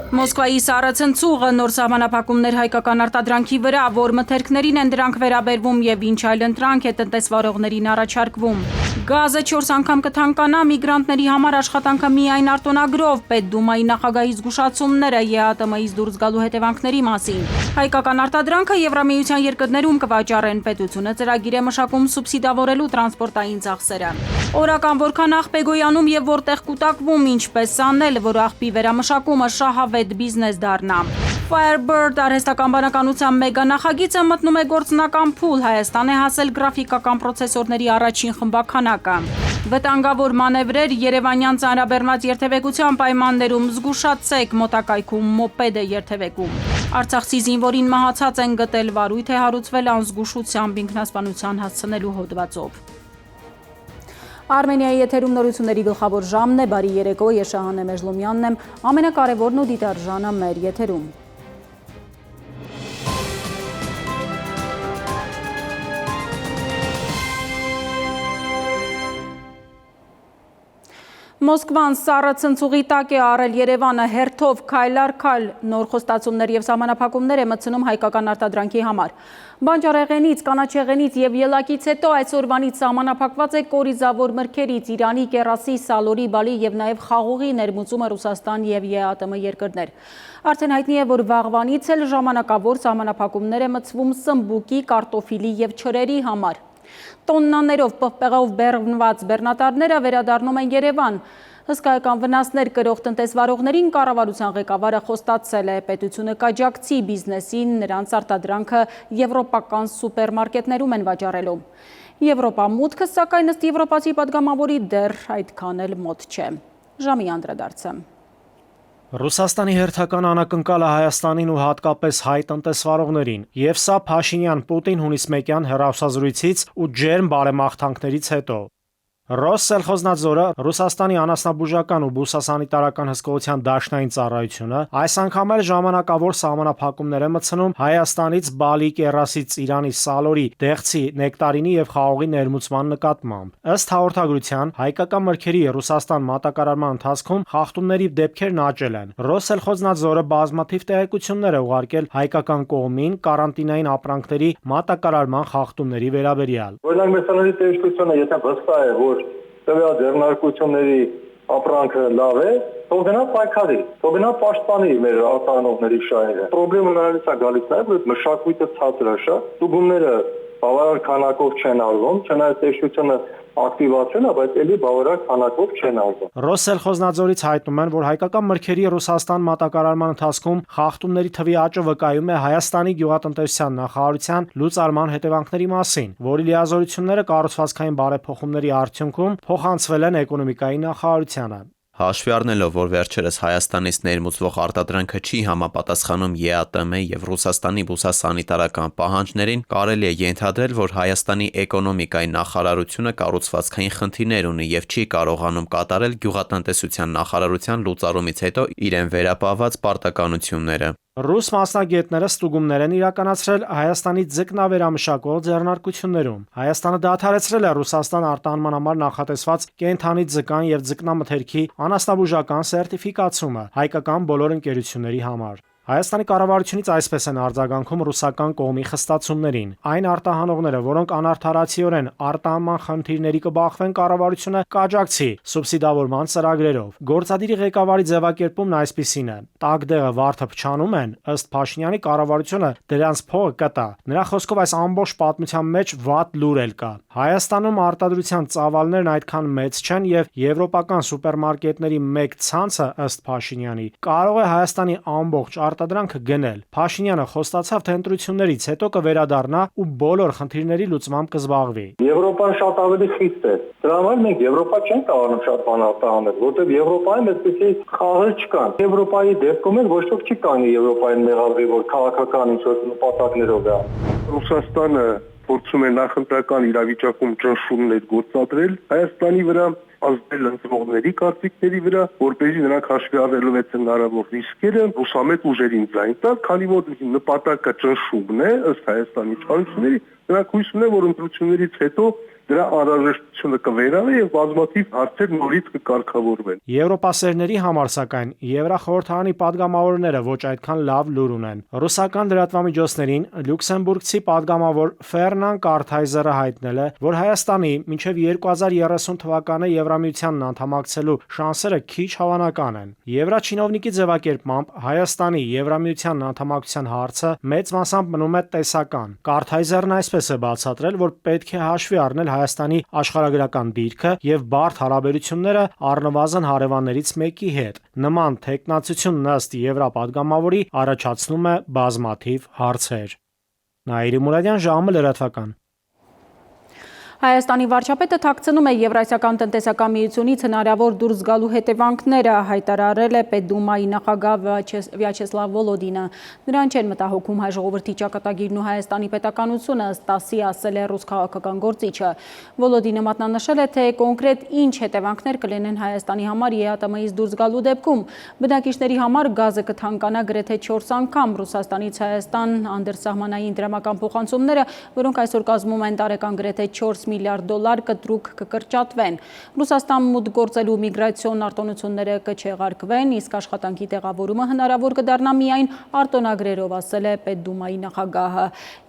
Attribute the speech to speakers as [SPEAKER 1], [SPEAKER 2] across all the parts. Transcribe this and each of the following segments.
[SPEAKER 1] Մոսկվայի սառցընծուղը նոր սահմանափակումներ հայկական արտադրանքի վրա, որ մթերքներին են դրանք վերաբերվում եւ ինչ այլ ընտրանք է տնտեսվարողներին առաջարկվում։ Գազը 4 անգամ կթանկանա, միգրանտների համար աշխատանքը միայն արտոնագրով, Պետդումայի նախագահի զգուշացումները ԵԱՏՄ-ից դուրս գալու հետևանքների մասին։ Հայկական արտադրանքը Եվրամիության երկրներում կվաճառեն, պետությունը ծրագիր է մշակում սուբսիդավորելու տրանսպորտային ծախսերը։ Օրական որքան աղբ է գոյանում եւ որտեղ կուտակվում, ինչպես անել, որ աղբի վերամշակումը շահավետ բիզնես դառնա։ Firebird արհեստական բանականության մեգա նախագիծը մտնում է գործնական փուլ, Հայաստան է հասել գրաֆիկական պրոցեսորների առաջին խմբականակը։ Վտանգավոր մանևրեր Երևանյան ծանրաբեռնված երթևեկության պայմաններում, զգուշացեք, մոտակայքում մոպեդ է երթևեկում։ Արցախցի զինվորին մահացած են գտել, վարույթ է հարուցվել անզգուշությամբ ինքնասպանության հասցնելու հոդվածով։ Արմենիայի եթերում նորությունների գլխավոր ժամն է, բարի երեկո, ես Շահանե Մեժլոմյանն եմ, ամենակարևորն ու դիտարժանը մեր եթերում։ Մոսկվան սառցընծուղի տակ է առել Երևանը, հերթով քայլ առ քայլ նոր խոստացումներ եւ սահմանափակումներ է մտցնում հայկական արտադրանքի համար։ Բանջարեղենից, կանաչեղենից եւ ելակից հետո այսօրվանից սահմանափակված է կորիզավոր մրգերից, Իրանի, կերասի, սալորի, բալի եւ նաեւ խաղողի ներմուծումը Ռուսաստան եւ ԵԱՏՄ երկրներ։ Արդեն հայտնի է, որ վաղվանից էլ ժամանակավոր սահմանափակումներ է մտցվում սմբուկի, կարտոֆիլի եւ չրերի համար։ Տոննաներով պղպեղով բեռնված բեռնատարները վերադառնում են Երևան։ Հսկայական վնասներ կրող տնտեսվարողներին կառավարության ղեկավարը խոստացել է, պետությունը կաջակցի բիզնեսին, նրանց արտադրանքը եվրոպական սուպերմարկետներում են վաճառելու։ Եվրոպա մուտքը, սակայն ըստ եվրոպացի պատգամավորի դեռ այդքան էլ մոտ չէ։ Ժամի անդրադարձը։
[SPEAKER 2] Ռուսաստանի հերթական անակնկալը Հայաստանին ու հատկապես հայ տնտեսվարողներին, եւ սա Փաշինյան-Պուտին հունիս 1-յան հեռախոսազրույցից ու ջերմ բարեմաղթանքներից հետո։ Ռոսսելխոզնadzորը, Ռուսաստանի անասնաբուժական ու բուսասանիտարական հսկողության դաշնային ծառայությունը, այս անգամ էլ ժամանակավոր սահմանափակումներ է մտցնում Հայաստանից բալի, կերասից, Իրանի, սալորի, դեղցի, նեկտարինի եւ խաղողի ներմուծման նկատմամբ։ Ըստ հաղորդագրության, հայկական մրգերի Ռուսաստան մատակարարման ընթացքում խախտումների դեպքերն աճել են։ Ռոսսելխոզնadzորը բազմաթիվ տեղեկություններ է ուղարկել հայկական կողմին կարանտինային ապրանքների մատակարարման խախտումների վերաբերյալ։
[SPEAKER 3] Օրինակ, մեծանալի տեղեկությունը, եթե վստահ է, որ տվյալ ձեռնարկությունների ապրանքը լավ է, թող գնա պայքարի, թող գնա պաշտպանի մեր արտահանողների շահերը։ Պրոբլեմը նրանից է գալիս նաև, որ մշակույթը ցածր է շատ, ստուգումները բավարար քանակով չեն արվում, չնայած տեսչությունը ակտիվացել է, բայց էլի բավարար քանակով չեն արվում։
[SPEAKER 2] Ռոսսելխոզնadzորից հայտնում են, որ հայկական մրգերի Ռուսաստան մատակարարման ընթացքում խախտումների թվի աճը վկայում է Հայաստանի գյուղատնտեսության նախարարության լուծարման հետևանքների մասին, որի լիազորությունները կառուցվածքային բարեփոխումների արդյունքում փոխանցվել են էկոնոմիկայի նախարարությանը։
[SPEAKER 4] Հաշվի առնելով, որ վերջերս Հայաստանից ներմուծվող արտադրանքը չի համապատասխանում ԵԱՏՄ եւ Ռուսաստանի բուսասանիտարական պահանջներին, կարելի է ենթադրել, որ Հայաստանի էկոնոմիկայի նախարարությունը կառուցվածքային խնդիրներ ունի եւ չի կարողանում կատարել գյուղատնտեսության նախարարության լուծարումից հետո իրեն վերապահված պարտականությունները։
[SPEAKER 2] Ռուս մասնագետները ստուգումներ են իրականացրել Հայաստանի ձկնավերամշակող ձեռնարկություններում։ Հայաստանը դադարեցրել է Ռուսաստան արտահանման համար նախատեսված կենդանի ձկան եւ ձկնամթերքի անասնաբուժական սերտիֆիկացումը հայկական բոլոր ընկերությունների համար։ Հայաստանի կառավարությունից այսպես են արձագանքում ռուսական կողմի խստացումներին։ Այն արտահանողները, որոնք անարդարացիորեն արտահանման խնդիրների կբախվեն, կառավարությունը կաջակցի սուբսիդավորման ծրագրերով։ Գործադիրի ղեկավարի ձևակերպումն այսպիսին է. «Տակդեղը վարդը փչանում են, ըստ Փաշինյանի կառավարությունը դրանց փողը կտա»։ Նրա խոսքով այս ամբողջ պատմության մեջ վատ լուր էլ կա։ Հայաստանում արտադրության ծավալներն այդքան մեծ չեն եւ եվրոպական սուպերմարկետների մեկ ցանցը, ըստ Փաշինյանի, կարող է Հայաստանի ամբողջ արտադրանքը գնել։ Փաշինյանը խոստացավ, թե ընտրություններից հետո կվերադառնա ու բոլոր խնդիրների լուծմամբ կզբաղվի։
[SPEAKER 3] Եվրոպան շատ ավելի խիստ է։ Դրա համար մենք Եվրոպա չենք կարողանում շատ բան արտահանել, որտեղ Եվրոպայում այսպեսի խաղեր չկան։ Եվրոպայի դեպքում էլ ոչ ոք չի կանի Եվրոպային մեղադրի, որ քաղաքական ինչ-որ նպատակներով է։ Ռուսաստանը փորձում է նախընտրական իրավիճակում ճնշումներ գործադրել Հայաստանի վրա, ազդել ընտրողների կարծիքների վրա, որպեսզի նրանք հաշվի առնելով այդ հնարավոր ռիսկերը ռուսամետ ուժերին ձայն տալ, քանի որ նպատակը ճնշումն է, ըստ Հայաստանի իշխանությունների, նրանք հույս ունեն, որ ընտրություններից հետո դրա անհրաժեշտությունը կվերանա եւ բազմաթիվ հարցեր նորից կկարգավորվեն։
[SPEAKER 2] Եվրոպասերների համար սակայն Եվրախորհրդարանի падգամավորները ոչ այդքան լավ լուր ունեն։ Ռուսական լրատվամիջոցներին լյուքսեմբուրգցի падգամավոր Ֆերնան Կարթայզերը հայտնել է, որ Հայաստանի մինչև 2030 թվականը Եվրամիությանն անդամակցելու շանսերը քիչ հավանական են։ Եվրաչինովնիկի ձևակերպմամբ Հայաստանի Եվրամիությանն անդամակցության հարցը մեծ մասամբ մնում է տեսական։ Կարթայզերն այսպես է բացատրել, որ պետք է հաշվի առնել Հայաստանի աշխարհագրական դիրքը եւ բարդ հարաբերությունները առնվազն հարևաններից մեկի հետ։ Նման թեկնածությունն ըստ Եվրապադգամավորի առաջացնում է բազմաթիվ հարցեր։ Նաիրի Մուրադյան, ժամը լրատվական։
[SPEAKER 1] Հայաստանի վարչապետը թաքցնում է Եվրասիական տնտեսական միությունից հնարավոր դուրս գալու հետևանքները, հայտարարել է Պետդումայի նախագահ Վյաչեսլավ Վոլոդինը։ Նրան չեն մտահոգում հայ ժողովրդի ճակատագիրն ու Հայաստանի պետականությունը, ըստ ՏԱՍ-ի ասել է ռուս քաղաքական գործիչը։ Վոլոդինը մատնանշել է, թե կոնկրետ ինչ հետևանքներ կլինեն Հայաստանի համար ԵԱՏՄ-ից դուրս գալու դեպքում։ Բնակիչների համար գազը կթանկանա գրեթե 4 անգամ։ Ռուսաստանից Հայաստան անդրսահմանային դրամական փոխանցումները, որոնք այսօր կազմում են տարեկան գրեթե 4 միլիարդ դոլար կտրուկ կկրճատվեն։ Ռուսաստան մուտք գործելու միգրացիոն արտոնությունները կչեղարկվեն, իսկ աշխատանքի տեղավորումը հնարավոր կդառնա միայն արտոնագրերով, ասել է Պետդումայի նախագահը։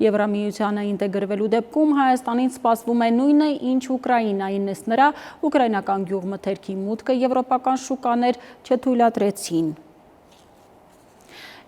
[SPEAKER 1] Եվրամիությանը ինտեգրվելու դեպքում Հայաստանին սպասվում է նույնը, ինչ Ուկրաինային, ըստ նրա, ուկրաինական գյուղմթերքի մուտքը եվրոպական շուկաներ չթույլատրեցին։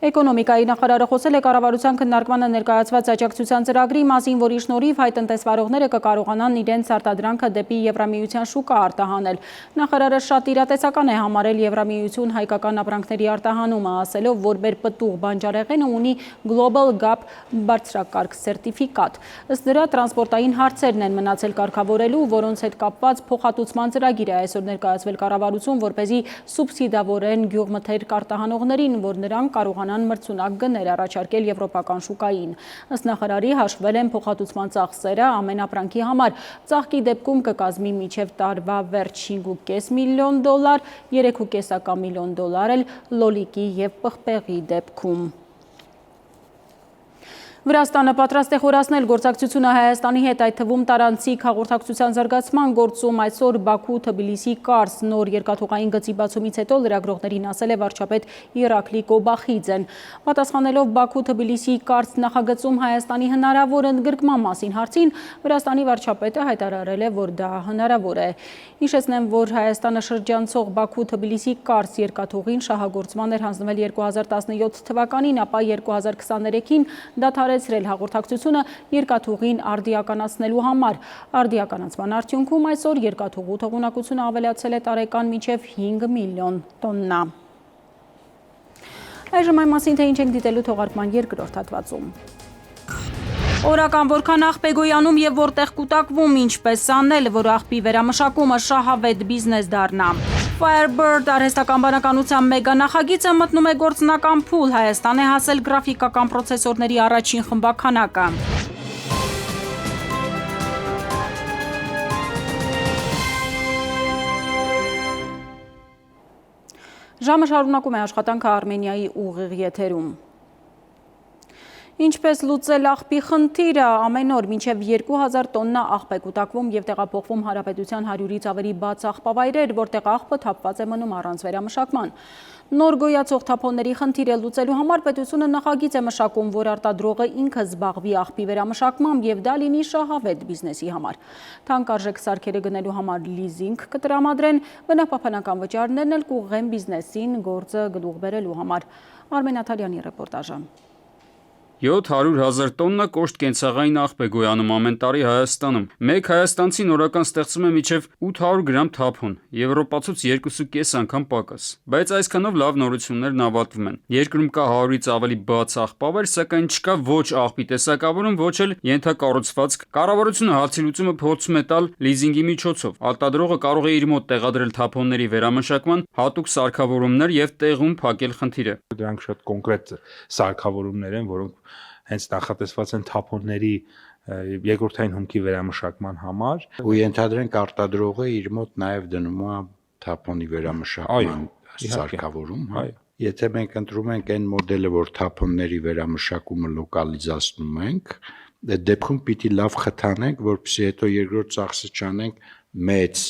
[SPEAKER 1] Էկոնոմիկայի նախարարը խոսել է կառավարության քննարկմանը ներկայացված աջակցության ծրագրի մասին, որի շնորհիվ հայ տնտեսվարողները կկարողանան իրենց արտադրանքը դեպի Եվրամիության շուկա արտահանել։ Նախարարը շատ իրատեսական է համարել Եվրամիություն հայկական ապրանքների արտահանումը, ասելով, որ մեր պտուղ բանջարեղենը ունի Global Gap բարձրակարգ սերտիֆիկատ։ Ըստ նրա, տրանսպորտային հարցերն են մնացել կարգավորելու, որոնց հետ կապված փոխհատուցման ծրագիր է այսօր ներկայացվել կառավարություն, որպեսզի սուբսիդավորեն գյուղմթերք արտահանողներին, որ նրանք կարողանան մրցունակ գներ առաջարկել եվրոպական շուկային։ Ըստ նախարարի, հաշվել են փոխհատուցման ծախսերը ամեն ապրանքի համար։ Ծաղկի դեպքում կկազմի մինչև տարվա վերջ 5.5 միլիոն դոլար, 3.5 միլիոն դոլար էլ լոլիկի եւ պղպեղի դեպքում։ Վրաստանը պատրաստ է խորացնել գործակցությունը Հայաստանի հետ, այդ թվում տարանցիկ հաղորդակցության զարգացման գործում։ Այսօր Բաքու-Թբիլիսի Կարս նոր երկաթուղային գծի բացումից հետո լրագրողներին ասել է վարչապետ Իրակլի Կոբախիձեն։ Պատասխանելով Բաքու-Թբիլիսի Կարս նախագծում Հայաստանի հնարավոր ընդգրկման մասին հարցին, Վրաստանի վարչապետը հայտարարել է, որ դա հնարավոր է։ Հիշեցնեմ, որ Հայաստանը շրջանցող Բաքու-Թբիլիսի Կարս երկաթուղին շահագործման էր հանձնվել 2017 թվականին, ապա 2023-ին դադարեցրել հաղորդակցությունը երկաթուղին արդիականացնելու համար։ Արդիականացման արդյունքում այսօր երկաթուղու թողունակությունը ավելացել է տարեկան մինչև 5 միլիոն տոննա։ Այժմ այն մասին, թե ինչ ենք դիտելու թողարկման երկրորդ հատվածում։ Օրական որքան աղբ է գոյանում եւ որտեղ կուտակվում, ինչպես անել, որ աղբի վերամշակումը շահավետ բիզնես դառնա։ Firebird արհեստական բանականության մեգա նախագիծը մտնում է գործնական փուլ, Հայաստան է հասել գրաֆիկական պրոցեսորների առաջին խմբականակը։ Ժամը շարունակում է աշխատանքը Արմենիայի ուղիղ եթերում։ Ինչպես լուծել աղբի խնդիրը, ամեն օր մինչև 2000 տոննա աղբ է կուտակվում եւ տեղափոխվում Հանրապետության 100-ից ավելի բաց աղբավայրեր, որտեղ աղբը թափված է մնում առանց վերամշակման։ Նոր գոյացող թափոնների խնդիրը լուծելու համար պետությունը նախագիծ է մշակում, որ արտադրողը ինքը զբաղվի աղբի վերամշակմամբ եւ դա լինի շահավետ բիզնեսի համար։ Թանկարժեք սարքերը գնելու համար լիզինգ կտրամադրեն, բնապահպանական վճարներն էլ կուղղեն բիզնեսին գործը գլուխ բերելու համար։ Արմեն Աթալյանի ռեպորտաժը։
[SPEAKER 5] 700,000 տոննա կոշտ կենցաղային աղբ է գոյանում ամեն տարի Հայաստանում։ Մեկ հայաստանցի նորական ստեղծում է մինչև 800 գրամ թափոն, եվրոպացուց 2.5 անգամ պակաս։ Բայց այսքանով լավ նորություններն ավարտվում են։ Երկրում կա 100-ից ավելի բաց աղբավայր, սակայն չկա ոչ աղբի տեսակավորում, ոչ էլ ենթակառուցվածք։ Կառավարությունը հարցի լուծումը փորձում է տալ լիզինգի միջոցով։ Արտադրողը կարող է իր մոտ տեղադրել թափոնների վերամշակման հատուկ սարքավորումներ եւ տեղում փակել խնդիրը։
[SPEAKER 6] Դրանք շատ կոնկրետ սարքավորումներ են, որոնք հենց նախատեսված են թափոնների երկրորդային հումքի վերամշակման համար,
[SPEAKER 7] ու ենթադրենք արտադրողը իր մոտ նաև դնում է թափոնի վերամշակման սարքավորում, Եթե մենք ընտրում ենք այն մոդելը, որ թափոնների վերամշակումը լոկալիզացնում ենք, դեպքում պիտի լավ խթանենք, որպեսզի հետո երկրորդ ծախսը չանենք մեծ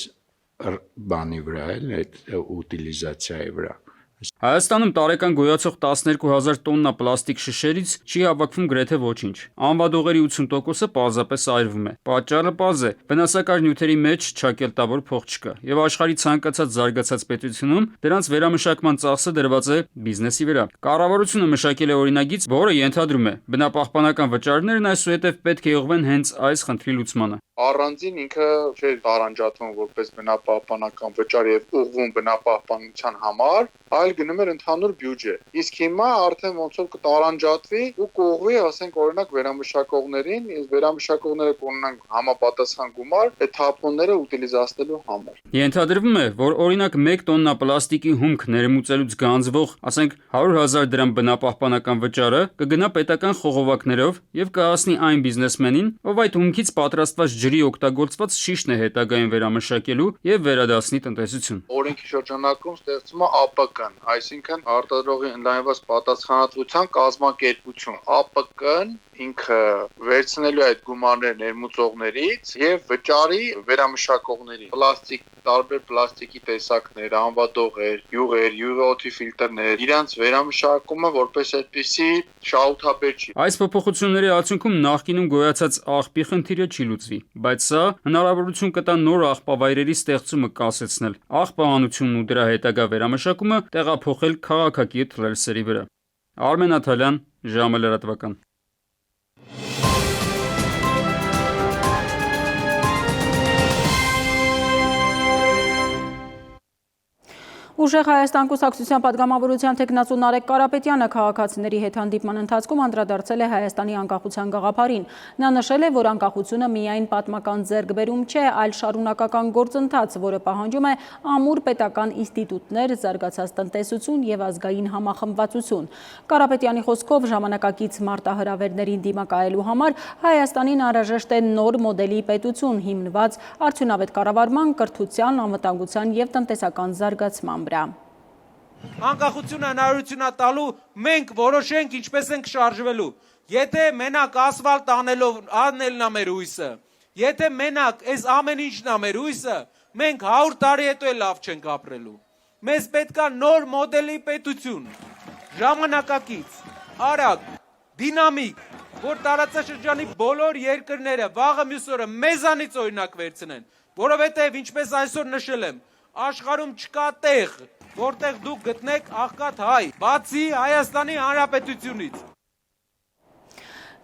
[SPEAKER 7] բանի վրա, էլ այդ ուտիլիզացիայի վրա։
[SPEAKER 5] Հայաստանում տարեկան գոյացող 12,000 տոննա պլաստիկ շշերից չի հավաքվում գրեթե ոչինչ։ Անվադողերի 80%-ը պարզապես այրվում է։ Պատճառը պարզ է՝ վնասակար նյութերի մեջ չակելտավոր փող չկա, եւ աշխարհի ցանկացած զարգացած պետությունում դրանց վերամշակման ծախսը դրված է բիզնեսի վրա։ Կառավարությունը մշակել է օրինագիծ, որը ենթադրում է բնապահպանական վճարներն այսուհետև պետք է ուղղվեն հենց այս խնդրի լուծմանը։
[SPEAKER 8] Առանձին ինքը չէ տարանջատվում որպես բնապահպանական վճար եւ ուղղվում բնապահպանության համար, այլ գնում էր ընդհանուր բյուջե։ Իսկ հիմա արդեն ոնց որ կտարանջատվի ու կողվի, ասենք օրինակ վերամշակողներին, իսկ վերամշակողները կունենան համապատասխան գումար այդ թափոնները ուտիլիզացնելու համար։
[SPEAKER 5] Ենթադրվում է, որ օրինակ 1 տոննա պլաստիկի հումք ներմուծելուց գանձվող, ասենք 100,000 դրամ բնապահպանական վճարը կգնա պետական խողովակներով եւ կհասնի այն բիզնեսմենին, ով այդ հումքից պատրաստված ջրի օգտագործված շիշն է հետագայում վերամշակելու եւ վերադասնի տնտեսություն։
[SPEAKER 8] Օրենքի շրջանակում ստեղծվում է ԱՊԿ-ն, այսինքն արտադրողի ընդլայնված պատասխանատվության կազմակերպություն։ ԱՊԿ-ն ինքը վերցնելու այդ գումարները ներմուծողներից եւ վճարի վերամշակողներին։ Պլաստիկ, տարբեր պլաստիկի տեսակներ, անվադողեր, յուղեր, յուղոթի ֆիլտրներ, իրանց վերամշակումը որպես այդպիսի շահութաբեր չի։
[SPEAKER 5] Այս փոփոխությունների արդյունքում նախկինում գոյացած աղբի խնդիրը չի լուծվի, բայց սա հնարավորություն կտա նոր աղբավայրերի ստեղծումը կասեցնել, աղբահանությունն ու դրա հետագա վերամշակումը տեղափոխել քաղաքակիրթ ռելսերի վրա։ Արմեն Աթալյան, ժամը լրատվական։
[SPEAKER 1] Ուժեղ Հայաստան կուսակցության պատգամավորության թեկնածու Նարեկ Կարապետյանը քաղաքացիների հետ հանդիպման ընթացքում անդրադարձել է Հայաստանի անկախության գաղափարին։ Նա նշել է, որ անկախությունը միայն պատմական ձեռքբերում չէ, այլ շարունակական գործընթաց, որը պահանջում է ամուր պետական ինստիտուտներ, զարգացած տնտեսություն եւ ազգային համախմբվածություն։ Կարապետյանի խոսքով ժամանակակից մարտահրավերներին դիմակայելու համար Հայաստանին անհրաժեշտ է նոր մոդելի պետություն, հիմնված արդյունավետ կառավարման, կրթության, անվտանգության եւ տնտեսական զարգացման վրա։
[SPEAKER 9] Անկախությունը հնարավորություն է տալու մենք որոշենք ինչպես ենք շարժվելու։ Եթե մենակ ասֆալտ անելն է մեր հույսը, եթե մենակ այս ամեն ինչն է մեր հույսը, մենք 100 տարի հետո էլ լավ չենք ապրելու։ Մեզ պետք է նոր մոդելի պետություն, ժամանակակից, արագ, դինամիկ, որ տարածաշրջանի բոլոր երկրները վաղը մյուս օրը մեզանից օրինակ վերցնեն, որովհետև ինչպես այսօր նշել եմ, աշխարհում չկա տեղ, որտեղ դուք գտնեք աղքատ հայ, բացի Հայաստանի Հանրապետությունից։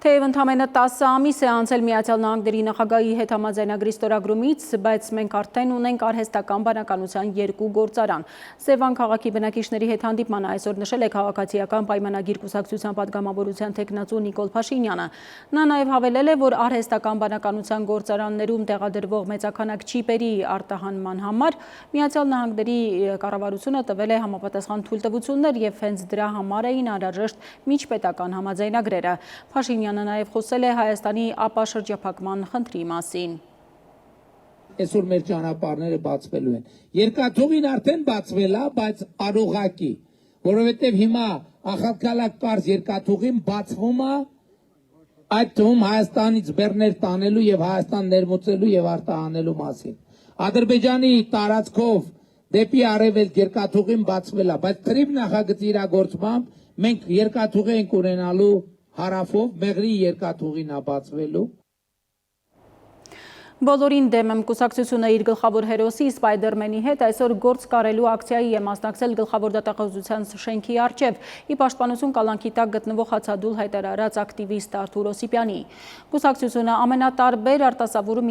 [SPEAKER 1] Թեև ընդամենը 10 ամիս է անցել Միացյալ Նահանգների նախագահի հետ համաձայնագրի ստորագրումից, բայց մենք արդեն ունենք արհեստական բանականության 2 գործարան։ Սևան քաղաքի բնակիչների հետ հանդիպմանը այսօր նշել է քաղաքացիական պայմանագիր կուսակցության պատգամավորության թեկնածու Նիկոլ Փաշինյանը։ Նա նաև հավելել է, որ արհեստական բանականության գործարաններում տեղադրվող մեծաքանակ չիպերի արտահանման համար Միացյալ Նահանգների կառավարությունը տվել է համապատասխան թույլտվություններ եւ հենց դրա համար էին անհրաժեշտ միջպետական համաձայնագրերը։ Փաշինյանը նաև խոսել է Հայաստանի ապաշրջափակման խնդրի մասին։
[SPEAKER 10] Այսօր մեր ճանապարհները բացվելու են։ Երկաթուղին արդեն բացվել է, բայց արողակի, որովհետև հիմա Ախալքալակ Պարզ երկաթուղին բացվում է, այդ թվում Հայաստանից բեռներ տանելու եւ Հայաստան ներմուծելու եւ արտահանելու մասին։ Ադրբեջանի տարածքով դեպի արևելք երկաթուղին բացվել է, բայց թրիվ նախագծի իրագործմամբ մենք երկաթուղի ենք ունենալու հարավով, մեղրի երկաթուղին է բացվելու։
[SPEAKER 1] Բոլորին դեմ եմ կուսակցությունը իր գլխավոր հերոսի Սպայդերմենի հետ այսօր գործ կարելու ակցիայի է մասնակցել գլխավոր դատախազության շենքի առջև, ի պաշտպանություն կալանքի տակ գտնվող հացադուլ հայտարարած ակտիվիստ Արթուր Օսիպյանի։ Կուսակցությունը ամենատարբեր արտասովորում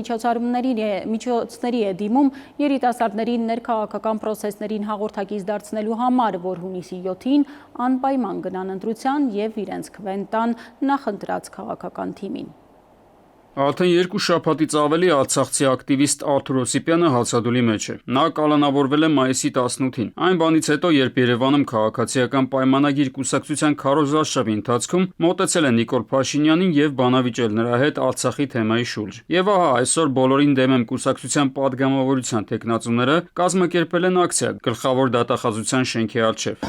[SPEAKER 1] միջոցների է դիմում երիտասարդներին ներքաղաքական պրոցեսներին հաղորդակից դարձնելու համար, որ հունիսի 7-ին անպայման գնան ընտրության եւ իրենց քվեն տան նախընտրած քաղաքական թիմին։
[SPEAKER 5] Արդեն 2 շաբաթից ավելի արցախցի ակտիվիստ Արթուր Օսիպյանը հացադուլի մեջ է։ Նա կալանավորվել է մայիսի 18-ին։ Այն բանից հետո, երբ Երևանում քաղաքացիական պայմանագիր կուսակցության քարոզարշավի ընթացքում մոտեցել է Նիկոլ Փաշինյանին եւ բանավիճել նրա հետ Արցախի թեմայի շուրջ։ Եվ ահա այսօր բոլորին դեմ եմ կուսակցության պատգամավորության թեկնածուները կազմակերպել են ակցիա գլխավոր դատախազության շենքի առջև։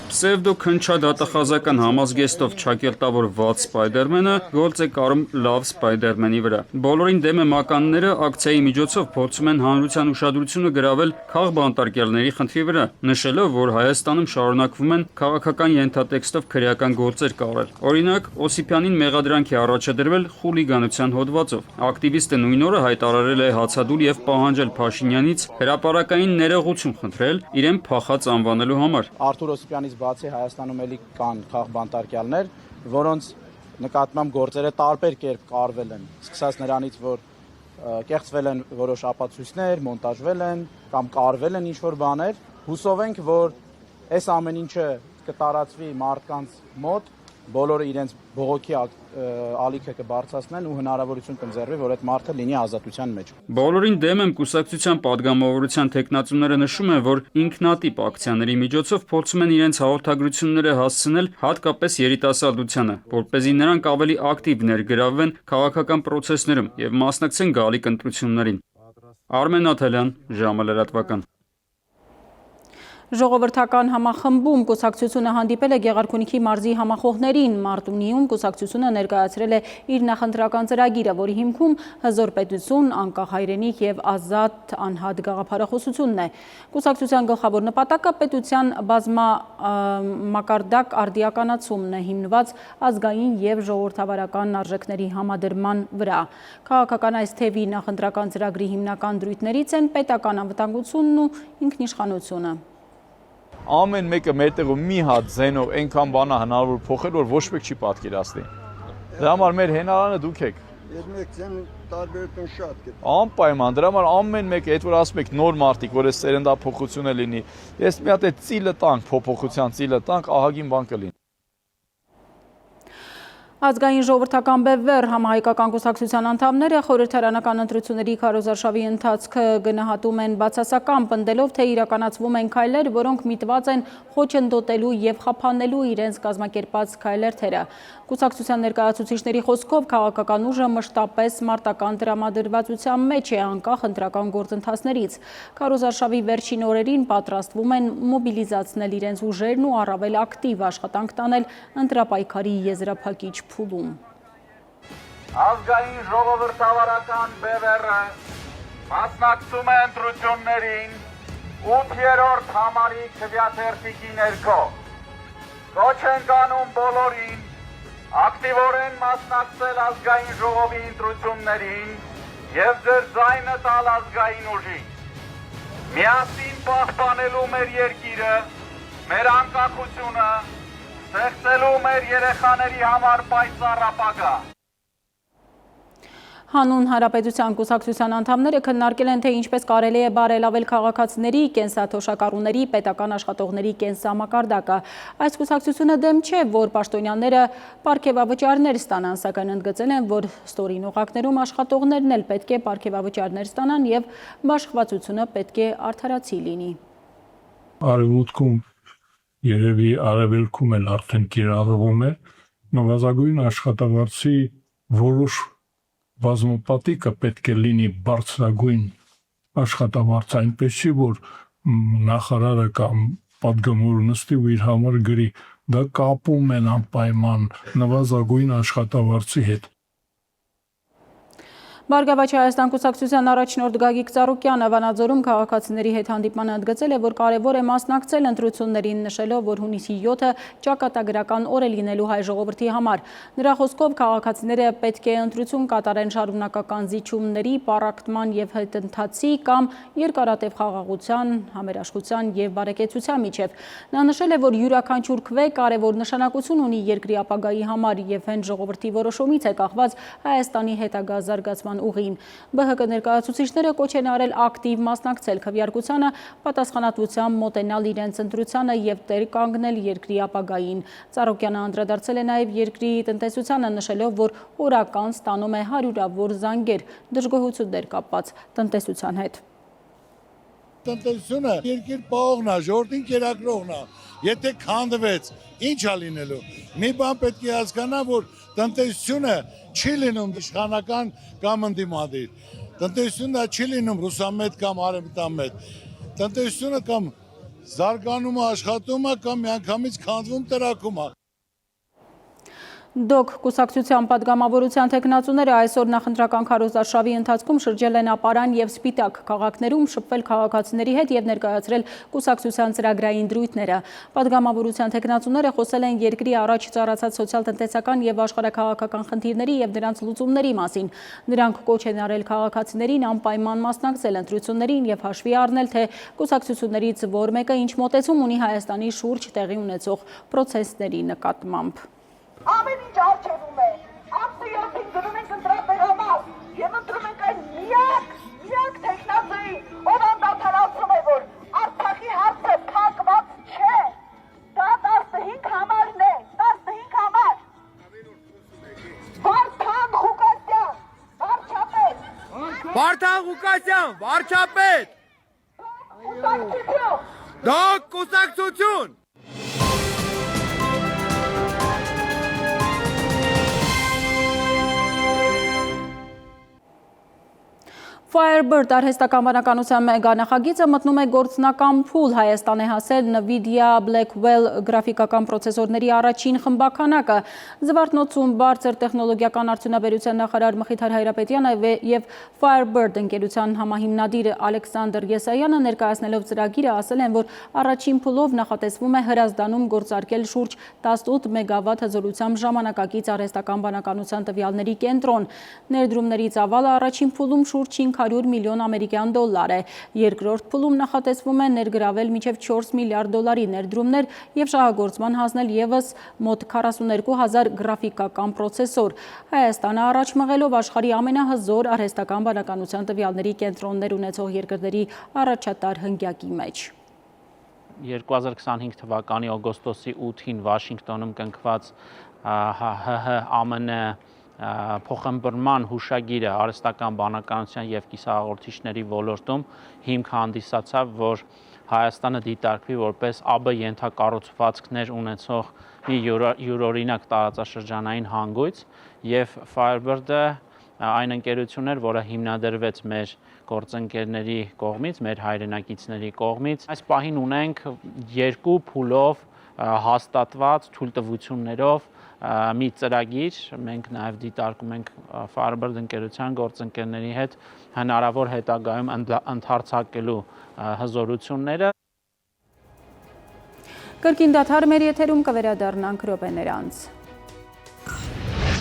[SPEAKER 5] Պսևդո քնչադատախազական համազգեստով չակերտավոր վատ Սպայդերմենը գործ է կարում լավ Սպայդերմենի վրա։ Բոլորին դեմ է մականները ակցիայի միջոցով փորձում են հանրության ուշադրությունը գրավել քաղբանտարկյալների խնդրի վրա, նշելով, որ Հայաստանում շարունակվում են քաղաքական ենթատեքստով քրեական գործեր կատարել։ Օրինակ, Օսիպյանին մեղադրանք է առաջադրվել խուլիգանության հոդվածով։ Ակտիվիստը նույն օրը հայտարարել է հացադուլ եւ պահանջել Փաշինյանից հրապարակային ներողություն խնդրել իրեն փախած անվանելու համար։
[SPEAKER 11] Արթուր Օսիպյանից բացի Հայաստանում էլի կան քաղբանտարկյալներ, որոնց նկատմամբ գործերը տարբեր կերպ կարվել են, սկսած նրանից, որ կեղծվել են որոշ ապացույցներ, մոնտաժվել են կամ կարվել են ինչ-որ բաներ, հուսով ենք, որ այս ամեն ինչը կտարածվի մարդկանց մոտ, բոլորը իրենց բողոքի ալիքը կբարձրացնեն ու հնարավորություն կընձեռվի, որ այդ մարդը լինի ազատության մեջ։
[SPEAKER 5] Բոլորին դեմ եմ կուսակցության падգամավորության տեխնացուները նշում են, որ ինքնատիպ ակցիաների միջոցով փորձում են իրենց հաղորդագրությունները հասցնել հատկապես երիտասարդությանը, որպեսզի նրանք ավելի ակտիվ ներգրավվեն քաղաքական պրոցեսներում եւ մասնակցեն գալիք ընտրություններին։ Արմեն Աթելյան, ժամը լրատվական։
[SPEAKER 1] Ժողովրդական համախմբում կուսակցությունը հանդիպել է Գեղարքունիքի մարզի համախոհներին։ Մարտունիում կուսակցությունը ներկայացրել է իր նախընտրական ծրագիրը, որի հիմքում հզոր պետություն, անկախ հայրենիք եւ ազատ անհատ գաղափարախոսությունն է։ Կուսակցության գլխավոր նպատակը պետության բազմամակարդակ արդիականացումն է, հիմնված ազգային եւ ժողովրդավարական արժեքների համադրման վրա։ Քաղաքական այս թևի նախընտրական ծրագրի հիմնական դրույթներից են պետական անվտանգությունն ու ինքնիշխանությունը։
[SPEAKER 12] Ամեն մեկը մեր տեղում մի հատ զենով այնքան բանա հնարավոր փոխել, որ ոչ մեկ չի պատկերացնի։ Դրա համար մեր հենարանը դուք եք։
[SPEAKER 13] Ես մեկ զեն տարբերություն շատ կա։
[SPEAKER 12] Անպայման, դրա համար ամեն մեկը, այդ որ ասում եք նոր մարդիկ, որ այս սերնդափոխությունը լինի, ես մի հատ այդ ծիլը տանք, փոփոխության ծիլը տանք, ահագին բան կլինի։
[SPEAKER 1] Ազգային ժողովրդական բևեռ համահայկական կուսակցության անդամները խորհրդարանական ընտրությունների քարոզարշավի ընթացքը գնահատում են բացասական, պնդելով, թե իրականացվում են քայլեր, որոնք միտված են խոչընդոտելու եւ խափանելու իրենց կազմակերպած քայլերթերը։ Կուսակցության ներկայացուցիչների խոսքով քաղաքական ուժը մշտապես մարտական տրամադրվածության մեջ է անկախ ընտրական գործընթացներից։ Քարոզարշավի վերջին օրերին պատրաստվում են մոբիլիզացնել իրենց ուժերն ու առավել ակտիվ աշխատանք տանել ընտրապայքարի եզրափակիչ փուլում։
[SPEAKER 14] Ազգային ժողովրդավարական բևեռը մասնակցում է ընտրություններին 8-րդ համարի քվեաթերթիկի ներքո։ Կոչ ենք անում բոլորին ակտիվորեն մասնակցել ազգային ժողովի ընտրություններին եւ ձեր ձայնը տալ ազգային ուժին։ Միասին պահպանելու մեր երկիրը, մեր անկախությունը, ստեղծելու մեր երեխաների համար պայծառ ապագա։
[SPEAKER 1] Հանուն Հանրապետության կուսակցության անդամները քննարկել են, թե ինչպես կարելի է բարելավել քաղաքացիների, կենսաթոշակառուների, պետական աշխատողների կենսամակարդակը։ Այս կուսակցությունը դեմ չէ, որ պաշտոնյաները պարգևավճարներ ստանան, սակայն ընդգծել են, որ ստորին օղակներում աշխատողներն էլ պետք է պարգևավճարներ ստանան եւ բաշխվածությունը պետք է արդարացի լինի։
[SPEAKER 15] Արևմուտքում երևի արևելքում էլ արդեն կիրառվում է նվազագույն աշխատավարձի որոշ բազմապատիկը պետք է լինի բարձրագույն աշխատավարձ, այնպես չի, որ նախարարը կամ պատգամավորը նստի ու իր համար գրի, դա կապում են անպայման նվազագույն աշխատավարձի հետ։
[SPEAKER 1] Բարգավաճ Հայաստան կուսակցության առաջնորդ Գագիկ Ծառուկյանը Վանաձորում քաղաքացիների հետ հանդիպման ընդգծել է, որ կարևոր է մասնակցել ընտրություններին, նշելով, որ հունիսի 7-ը ճակատագրական օր է լինելու հայ ժողովրդի համար։ Նրա խոսքով քաղաքացիները պետք է ընտրություն կատարեն շարունակական զիջումների, պառակտման եւ հետընթացի կամ երկարատև խաղաղության, համերաշխության եւ բարեկեցության միջև։ Նա նշել է, որ յուրաքանչյուր քվե կարևոր նշանակություն ունի երկրի ապագայի համար եւ հենց ժողովրդի որոշումից է կախված Հայաստանի հետագա զարգացման ուղին։ ԲՀԿ ներկայացուցիչները կոչ են արել ակտիվ մասնակցել քվեարկությանը, պատասխանատվությամբ մոտենալ իրենց ընտրությանը եւ տեր կանգնել երկրի ապագային։ Ծառուկյանը անդրադարձել է նաեւ երկրի տնտեսությանը, նշելով, որ օրական ստանում է հարյուրավոր զանգեր, դժգոհություններ կապված տնտեսության հետ։
[SPEAKER 16] Տնտեսությունը երկիր պահողն է, ժողովրդին կերակրողն է։ Եթե քանդվեց, ի՞նչ է լինելու։ Մի բան պետք է հասկանա, որ տնտեսությունը չի լինում իշխանական կամ ընդդիմադիր։ Տնտեսությունը չի լինում ռուսամետ կամ արևմտամետ։ Տնտեսությունը կամ զարգանում է, աշխատում է կամ միանգամից քանդվում, տրակում է։
[SPEAKER 1] Դոկ կուսակցության պատգամավորության թեկնածուները այսօր նախընտրական քարոզարշավի ընթացքում շրջել են Ապարան և Սպիտակ քաղաքներում, շփվել քաղաքացիների հետ և ներկայացրել կուսակցության ծրագրային դրույթները։ Պատգամավորության թեկնածուները խոսել են երկրի առաջ ծառացած սոցիալ-տնտեսական և աշխարհաքաղաքական խնդիրների և դրանց լուծումների մասին։ Նրանք կոչ են արել քաղաքացիներին անպայման մասնակցել ընտրություններին և հաշվի առնել, թե կուսակցություններից որ մեկը ինչ մոտեցում ունի Հայաստանի շուրջ տեղի ունեցող պրոցեսների նկատմամբ։
[SPEAKER 17] Ամեն ինչ արջևում է, ամսի 7-ին գնում ենք ընտրատեղամաս և ընտրում ենք այն միակ թեկնածուի, ով անդադարացնում է, որ Արցախի հարցը փակված չէ, դա 15 համարն է, 15 համար։ Վարդան Ղուկասյան, վարչապետ։
[SPEAKER 18] Վարդան Ղուկասյան, վարչապետ։
[SPEAKER 17] Կուսակցություն։
[SPEAKER 18] Դոկ կուսակցություն։
[SPEAKER 1] Firebird արհեստական բանականության մեգանախագիծը մտնում է գործնական փուլ։ Հայաստան է հասել NVIDIA Blackwell գրաֆիկական պրոցեսորների առաջին խմբականակը։ Զվարթնոցում բարձր տեխնոլոգիական արդյունաբերության նախարար Մխիթար Հայրապետյանը և Firebird ընկերության համահիմնադիր Ալեքսանդր Եսայանը ներկայացնելով ծրագիրը ասել են, որ առաջին փուլով նախատեսվում է Հրազդանում գործարկել շուրջ 18 մեգավատ հզորությամբ ժամանակակից արհեստական բանականության տվյալների կենտրոն։ Ներդրումների ծավալը առաջին փուլում շուրջ 500 միլիոն ամերիկյան դոլար է։ Երկրորդ փուլում նախատեսվում է ներգրավել մինչև 4 միլիարդ դոլարի ներդրումներ և շահագործման հասնել ևս մոտ 42,000 գրաֆիկական պրոցեսոր։ Հայաստանը առաջ մղելով աշխարհի ամենահզոր արհեստական բանականության տվյալների կենտրոններ ունեցող երկրների առաջատար հնգյակի մեջ։
[SPEAKER 19] 2025 թվականի օգոստոսի 8-ին Վաշինգտոնում կնքված ՀՀ-ԱՄՆ փոխըմբռնման հուշագիրը արհեստական բանականության և կիսահաղորդիչների ոլորտում հիմք հանդիսացավ, որ Հայաստանը դիտարկվի որպես ԱԲ ենթակառուցվածքներ ունեցող մի յուրօրինակ տարածաշրջանային հանգույց, և Firebird-ը այն ընկերությունն էր, որը հիմնադրվեց մեր գործընկերների կողմից, մեր հայրենակիցների կողմից։ Այս պահին ունենք երկու փուլով հաստատված թույլտվություններով մի ծրագիր, մենք նաև դիտարկում ենք Firebird ընկերության գործընկերների հետ հնարավոր հետագայում ընդհարձակելու հզորությունները։
[SPEAKER 1] Կրկին դադար մեր եթերում կվերադառնանք րոպեներ անց։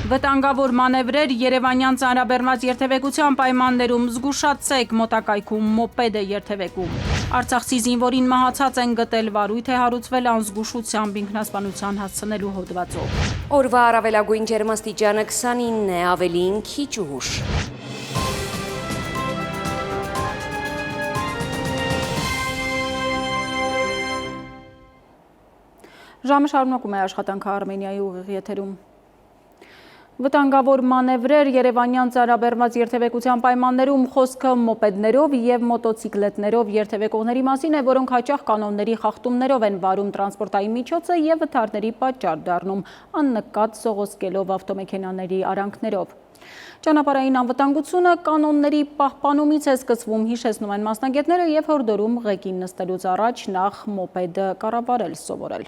[SPEAKER 1] Վտանգավոր մանևրեր Երևանյան ծանրաբեռնված երթևեկության պայմաններում զգուշացեք, մոտակայքում մոպեդ է երթևեկում։ Արցախցի զինվորին մահացած են գտել, վարույթ է հարուցվել անզգուշությամբ ինքնասպանության հասցնելու հոդվածով։
[SPEAKER 20] Օրվա առավելագույն ջերմաստիճանը 29 է, ավելին քիչ ուշ։
[SPEAKER 1] Ժամը շարունակում է աշխատանքը Արմենիայի ուղիղ եթերում։ Վտանգավոր մանևրեր Երևանյան ծանրաբեռնված երթևեկության պայմաններում խոսքը մոպեդներով և մոտոցիկլետներով երթևեկողների մասին է, որոնք հաճախ կանոնների խախտումներով են վարում տրանսպորտային միջոցը և վթարների պատճառ դառնում, աննկատ սողոսկելով ավտոմեքենաների արանքներով։ Ճանապարհային անվտանգությունը կանոնների պահպանումից է սկսվում, հիշեցնում են մասնագետները և հորդորում ղեկին նստելուց առաջ նախ մոպեդը կառավարել սովորել։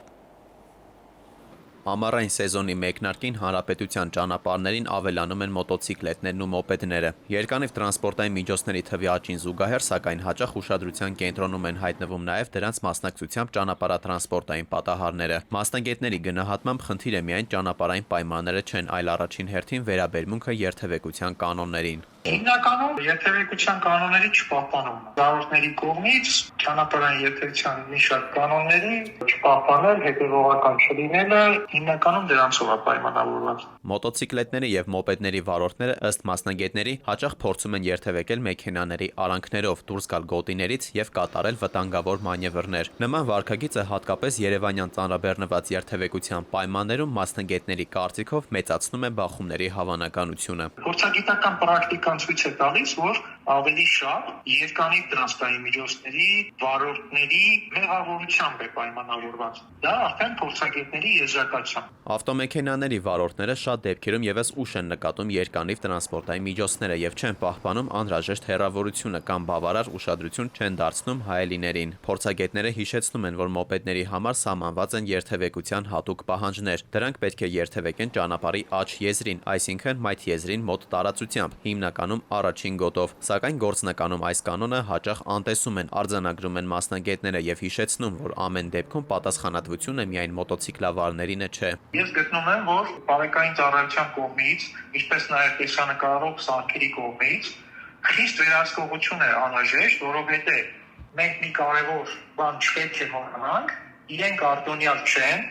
[SPEAKER 4] Ամառային սեզոնի մեկնարկին հանրապետության ճանապարհներին ավելանում են մոտոցիկլետներն ու մոպեդները։ Երկանիվ տրանսպորտային միջոցների թվի աճին զուգահեռ, սակայն հաճախ ուշադրության կենտրոնում են հայտնվում նաև դրանց մասնակցությամբ ճանապարհատրանսպորտային պատահարները։ Մասնագետների գնահատմամբ խնդիր է միայն ճանապարհային պայմանները չեն, այլ առաջին հերթին վերաբերմունքը երթևեկության կանոններին։
[SPEAKER 21] Հիմնականում երթևեկության կանոնների չպահպանումն է։ Վարորդների կողմից ճանապարհային երթևեկության մի շարք կանոնների չպահպանել, հետևողական չլինելը հիմնականում դրանցով է պայմանավորված։
[SPEAKER 4] Մոտոցիկլետների և մոպեդների վարորդները ըստ մասնագետների հաճախ փորձում են երթևեկել մեքենաների արանքներով, դուրս գալ գոտիներից և կատարել վտանգավոր մանևրներ։ Նման վարքագիծը հատկապես երևանյան ծանրաբեռնված երթևեկության պայմաններում մասնագետների կարծիքով մեծացնում է բախումների հավանականությունը։
[SPEAKER 21] Փորձագիտական պրակտիկան ցույց է տալիս, որ ավելի շատ երկանի տրանսպորտային միջոցների վարորդների մեղավորությամբ է պայմանավորված։ Դա արդեն փորձագետների եզրակացությամբ։
[SPEAKER 4] Ավտոմեքենաների վարորդները շատ դեպքերում եւս ուշ են նկատում երկանիվ տրանսպորտային միջոցները եւ չեն պահպանում անհրաժեշտ հեռավորությունը կամ բավարար ուշադրություն չեն դարձնում հայելիներին։ Փորձագետները հիշեցնում են, որ մոպեդների համար սահմանված են երթևեկության հատուկ պահանջներ։ Դրանք պետք է երթևեկեն ճանապարհի աջ եզրին, այսինքն մայթ եզրին մոտ տարածությամբ, հիմնականում առաջին գոտով։ Սակայն գործնականում այս կանոնը հաճախ անտեսում են, արձանագրում են մասնագետները եւ հիշեցնում, որ ամեն դեպքում պատասխանատվությունը միայն մոտոցիկլավարներինը չէ։
[SPEAKER 21] Ես գտնում եմ, որ բարեկային ծառայության կողմից, ինչպես նաև տեսանկարող սարքերի կողմից խիստ վերահսկողություն է անհրաժեշտ, որովհետև մենք մի կարևոր բան չպետք է մոռանանք, իրենք արտոնյալ չեն,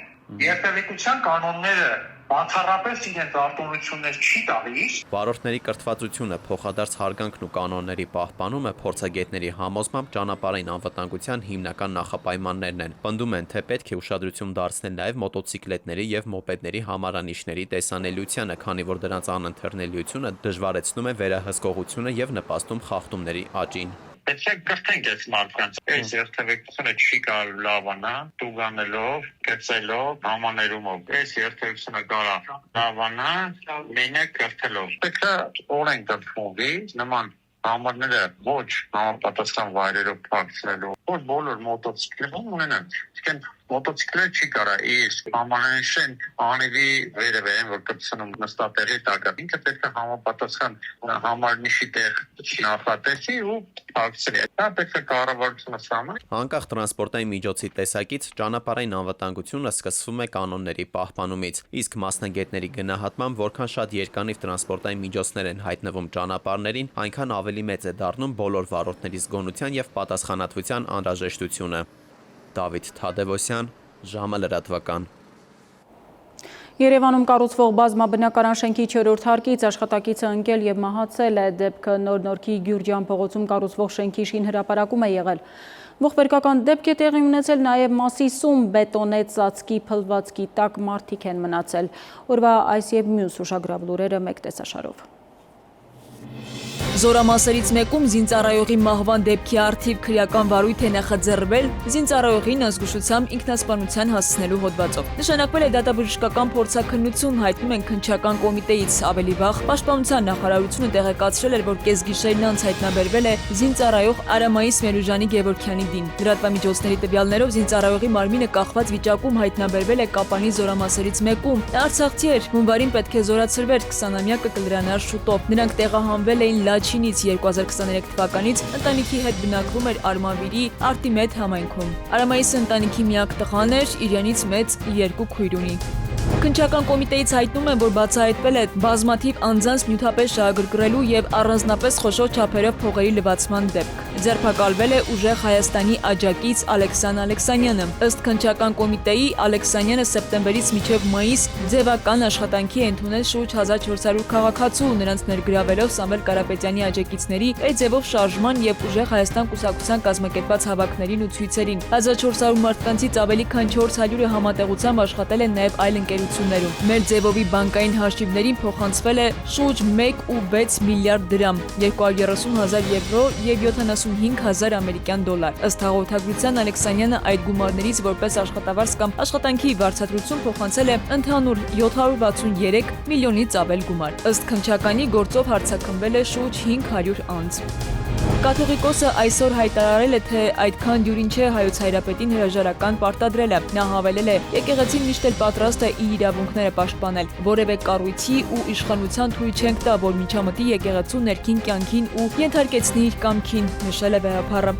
[SPEAKER 21] երթևեկության կանոնները բացառապես իրենց արտոնություններ չի տալիս։
[SPEAKER 4] Վարորդների կրթվածությունը, փոխադարձ հարգանքն ու կանոնների պահպանումը փորձագետների համոզմամբ ճանապարհային անվտանգության հիմնական նախապայմաններն են։ Պնդում են, թե պետք է ուշադրություն դարձնել նաև մոտոցիկլետների եւ մոպեդների համարանիշների տեսանելիությանը, քանի որ դրանց անընթեռնելիությունը դժվարեցնում է վերահսկողությունը եւ նպաստում խախտումների աճին։
[SPEAKER 21] Պետք է կրթենք այս մարդկանց։ Այս երթևեկությունը չի կարող լավանալ տուգանելով, գծելով, համաներումով։ Այս երթևեկությունը կարող լավանալ մենակ կրթելով։ Պետք է օրենք դրվի նման համարները ոչ համապատասխան վայրերով փակցնելու, որ բոլոր մոտոցիկլերում ունենան։ Իսկ մոտոցիկլերը չի կարող իր համարանիշեն անևի վերև են, որ կպցնում նստատեղի տակը։ Ինքը պետք է համապատասխան համարանիշի տեղ նախատեսի ու փակցնի։ Դա պետք է կառավարությունը սահմանի։
[SPEAKER 4] Անկախ տրանսպորտային միջոցի տեսակից ճանապարհային անվտանգությունը սկսվում է կանոնների պահպանումից, իսկ մասնագետների գնահատմամբ, որքան շատ երկանիվ տրանսպորտային միջոցներ են հայտնվում ճանապարհներին, այնքան ավելի մեծ է դառնում բոլոր վարորդների զգոնության եւ պատասխանատվության անհրաժեշտությունը։ Դավիթ Թադևոսյան, ժամը լրատվական։
[SPEAKER 1] Երևանում կառուցվող բազմաբնակարան շենքի 4-րդ հարկից աշխատակիցը ընկել եւ մահացել է։ Դեպքը Նոր-Նորքի Գյուրջյան փողոցում կառուցվող շենքի շինհրապարակում է եղել։ Ողբերգական դեպք է տեղի ունեցել նաև Մասիսում բետոնե ծածկի փլվածքի տակ մարդիկ են մնացել։ Օրվա այս եւ մյուս ուշագրավ լուրերը մեկ տեսաշարով։
[SPEAKER 3] Զորամասերից մեկում զինծառայողի մահվան դեպքի առթիվ քրեական վարույթ է նախաձեռնվել զինծառայողին ազգուշությամբ ինքնասպանության հասցնելու հոդվածով։ Նշանակվել է դատաբժշկական փորձաքննություն, հայտնում են քննչական կոմիտեից։ Ավելի վաղ Պաշտպանության նախարարությունը տեղեկացրել էր, որ կեսգիշերն անց հայտնաբերվել է զինծառայող Արամայիս Մելուժանի Գևորգյանի դին։ Լրատվամիջոցների տվյալներով զինծառայողի մարմինը կախված վիճակում հայտնաբերվել է Կապանի զորամասերից մեկում։ Նա արցախցի էր, հունվարին պետք է զորացրվեր, 20-ամյակը կլրանար շուտով։ Նրանք տեղահանվել էին Լաչինից 2023 թվականից ընտանիքի հետ բնակվում էր Արմավիրի Արտիմեդ համայնքում։ Արամայիսը ընտանիքի միակ տղան էր, իրենից մեծ 2 քույր ունի։ Քննչական կոմիտեից հայտնում են, որ բացահայտվել է բազմաթիվ անձանց նյութապես շահագրգռելու եւ առանձնապես խոշոր չափերով փողերի լվացման դեպք։ Ձերբակալվել է ուժեղ Հայաստանի աջակից Ալեքսան Ալեքսանյանը։ Ըստ քննչական կոմիտեի, Ալեքսանյանը սեպտեմբերից մինչև մայիս ձևական աշխատանքի է ընդունել շուրջ 1400 քաղաքացու, նրանց ներգրավելով Սամվել Կարապետյանի աջակիցների ձևով շարժման եւ ուժեղ Հայաստան կուսակցության կազմակերպած հավաքներին ու ցույցերին։ 1400 մարդկանցից ավելի քան 400-ը համատեղությամբ աշխատել են նաեւ այլ ընկերություններում։ Մեր ձևովի բանկային հաշիվներին փոխանցվել է շուրջ 1.6 միլիարդ դրամ, 230,000 եվրո եւ 75,000 ամերիկյան դոլար։ Ըստ հաղորդագրության Ալեքսանյանը այդ գումարներից որպես աշխատավարձ կամ աշխատանքի վարձատրություն փոխանցել է ընդհանուր 763 միլիոնից ավել գումար։ Ըստ քննչականի գործով հարձակվվել է շուրջ 500 անձ։ Կաթողիկոսը այսօր հայտարարել է, թե այդքան դյուրին չէ հայոց հայրապետին հրաժարական պարտադրելը։ Նա հավելել է, եկեղեցին միշտ էլ պատրաստ է իր իրավունքները պաշտպանել։ Որևէ կառույցի ու իշխանության թույլ չենք տա, որ միջամտի եկեղեցու ներքին կյանքին ու ենթարկեցնի իր կամքին, նշել է վեհափառը։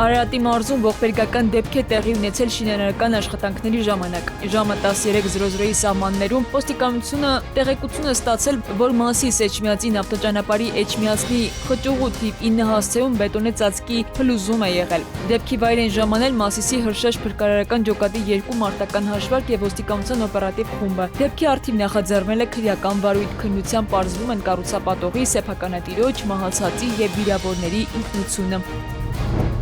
[SPEAKER 3] Արարատի մարզում ողբերգական դեպք է տեղի ունեցել շինարարական աշխատանքների ժամանակ։ Ժամը 13:00-ի սահմաններում ոստիկանությունը տեղեկություն է ստացել, որ Մասիս Էջմիածին ավտոճանապարհի Էջմիածնի խճուղու թիվ 9 հասցեում բետոնե ծածկի փլուզում է եղել։ Դեպքի վայր են ժամանել Մասիսի Հրշեջ փրկարարական ջոկատի 2 մարտական հաշվարկ եւ ոստիկանության օպերատիվ խումբը։ Դեպքի առթիվ նախաձեռնել է քրեական վարույթ, քննությամբ պարզվում են կառուցապատողի, սեփականատիրոջ, մահացածի եւ վիրավորների ինքնությունը։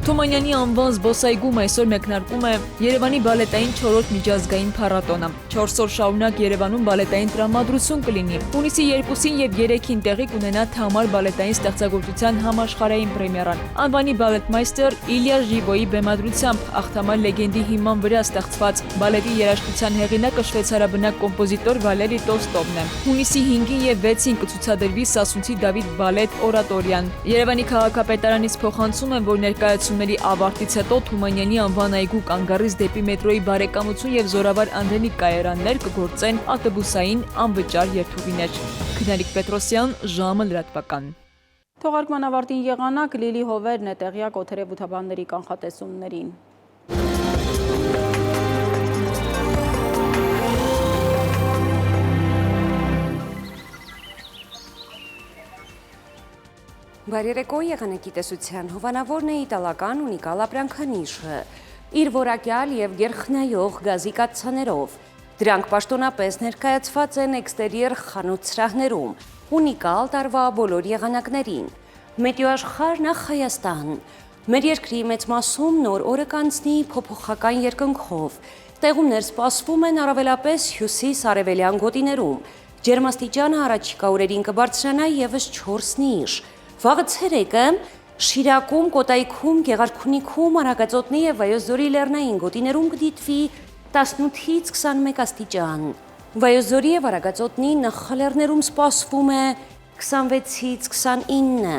[SPEAKER 3] Թումանյանի անվան զբոսայգում այսօր մեկնարկում է Երևանի բալետային 4-րդ միջազգային փառատոնը։ 4 օր շարունակ Երևանում բալետային տրամադրություն կլինի։ Հունիսի 2-ին եւ 3-ին տեղի կունենա Թամար բալետային ստեղծագործության համաշխարհային պրեմիերան։ Անվանի բալետմայստեր Իլյա Ժիվոյի բեմադրությամբ աղթամար լեգենդի հիման վրա ստեղծված բալետի երաժշտության հեղինակը շվեյցարաբնակ կոմպոզիտոր Վալերի Տոստովն է։ Հունիսի 5-ին եւ 6-ին կցուցադրվի Սասունցի Դավիթ բալետ օրատորիան։ Երևանի քաղաքապետարանից փոխանցում են, որ ներկայացումների ավարտից հետո Թումանյանի անվան այգու կանգառից դեպի մետրոյի բարեկամություն եւ Զորավար Անդրանիկ կայարաններ կգործեն ավտոբուսային անվճար երթուղիներ։ Քնարիկ Պետրոսյան, ժամը լրատվական։
[SPEAKER 1] Թողարկման ավարտին եղանակ Լիլի Հովերն է տեղյակ օդերևութաբանների կանխատեսումներին։
[SPEAKER 20] Բարերեկո եղանակի տեսության հովանավորն է իտալական ունիկալ ապրանքանիշը, իր որակյալ և գերխնայող գազի կաթսաներով։ Դրանք պաշտոնապես ներկայացված են էքստերիեր խանութ սրահներում, ունիկալ տարվա բոլոր եղանակներին։ Մետեոաշխարհ նախ Հայաստան։ Մեր երկրի մեծ մասում նոր օրը կանցնի փոփոխական երկնքով։ Տեղումներ սպասվում են առավելապես հյուսիս-արևելյան գոտիներում։ Ջերմաստիճանը առաջիկա օրերին կբարձրանա ևս 4 Վաղը ցերեկը Շիրակում, Կոտայքում, Գեղարքունիքում, Արագածոտնի եւ Վայոց-Ձորի լեռնային գոտիներում կդիտվի 18-ից 21 աստիճան։ Վայոց-Ձորի եւ Արագածոտնի նախալեռներում սպասվում է 26-ից 29,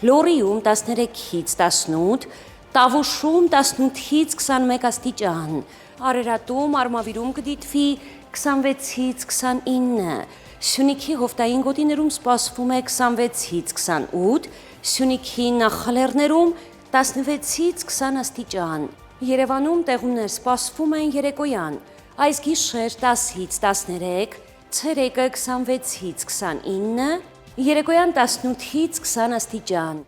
[SPEAKER 20] Լոռիում 13-ից 18, Տավուշում 18-ից 21 աստիճան, Արարատում, Արմավիրում կդիտվի 26-ից 29, Սյունիքի հովտային գոտիներում սպասվում է 26-ից 28, Սյունիքի նախալեռներում 16-ից 20 աստիճան։ Երևանում տեղումներ սպասվում են երեկոյան, այս գիշեր 10-ից 13, ցերեկը 26-ից 29, երեկոյան 18-ից 20 աստիճան։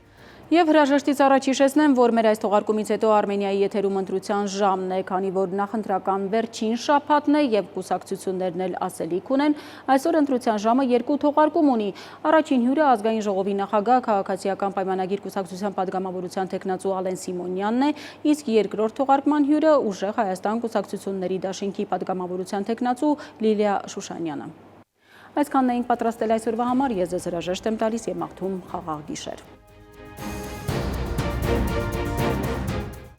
[SPEAKER 1] Եվ հրաժեշտից առաջ հիշեցնեմ, որ մեր այս թողարկումից հետո Արմենիայի եթերում ընտրության ժամն է, քանի որ նախընտրական վերջին շաբաթն է եւ կուսակցություններն էլ ասելիք ունեն, այսօր ընտրության ժամը 2 թողարկում ունի։ Առաջին հյուրը ազգային ժողովի նախագահ քաղաքացիական պայմանագիր կուսակցության падգամավորության տեխնացու Ալեն Սիմոնյանն է, իսկ երկրորդ թողարկման հյուրը Ուժեղ Հայաստան կուսակցությունների դաշինքի падգամավորության տեխնացու Լիլիա Շուշանյանը։ Այսքանն էինք պատրաստել այսօրվա համար, ես ձեզ հրաժեշտ եմ տալիս եւ մաղթում խաղաղ գիշեր։